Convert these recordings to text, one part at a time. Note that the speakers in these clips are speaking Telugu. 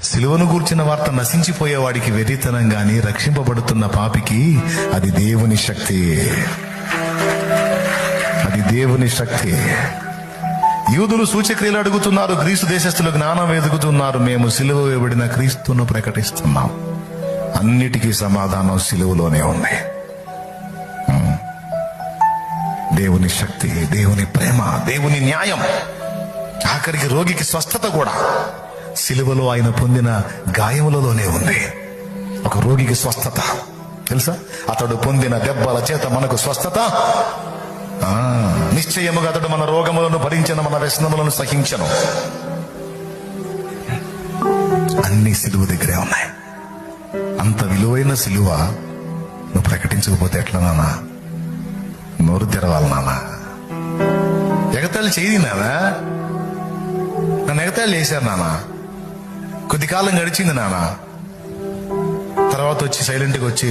సిలువను గూర్చిన వార్త నశించిపోయేవాడికి వెర్రితనం గాని, రక్షింపబడుతున్న పాపికి అది దేవుని శక్తి. అది దేవుని శక్తి. యూదులు సూచక్రియలు అడుగుతున్నారు, గ్రీసు దేశస్థులు జ్ఞానం వెతుకుతున్నారు. మేము సిలువ వేయబడిన క్రీస్తును ప్రకటిస్తున్నాం. అన్నిటికీ సమాధానం సిలువలోనే ఉంది. దేవుని శక్తి, దేవుని ప్రేమ, దేవుని న్యాయం, ఆఖరికి రోగికి స్వస్థత కూడా సిలువలో ఆయన పొందిన గాయములలోనే ఉంది. ఒక రోగికి స్వస్థత తెలుసా? అతడు పొందిన దెబ్బల చేత మనకు స్వస్థత. నిశ్చయముగా అతడు మన రోగములను భరించిన, మన వ్యసనములను సహించను. అన్ని సిలువ దగ్గరే ఉన్నాయి. అంత విలువైన సిలువ నువ్వు ప్రకటించకపోతే ఎట్లా నానా? నోరు తెరవాలి నానా. ఎగతాళి చేయి నానా. నన్ను ఎగతాళి చేశారు నానా. కొద్ది కాలం గడిచింది నానా. తర్వాత వచ్చి సైలెంట్గా వచ్చి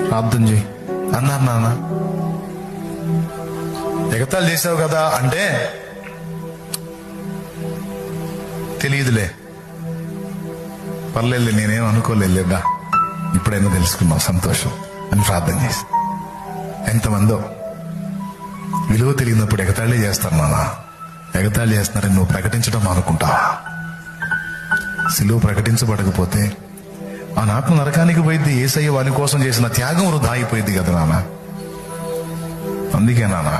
ప్రార్థన చేయి అన్నారు నాన్న. ఎగతాళి చేసావు కదా అంటే తెలియదులే, పర్లేదు, నేనేం అనుకోలేదా, ఇప్పుడైనా తెలుసుకున్నావు, సంతోషం అని ప్రార్థన చేసి. ఎంతమందో విలువ తెలియనప్పుడు ఎగతాళి చేస్తారు నాన్న. ఎగతాళి చేస్తున్నారని నువ్వు ప్రకటించడం అనుకుంటావా? సిలువ ప్రకటించబడకపోతే ఆ ఆత్మ నరకానికి పోయింది. యేసయ్య వాని కోసం చేసిన త్యాగం వృధా అయిపోయింది కదా నాన్న. అందుకే నాన్న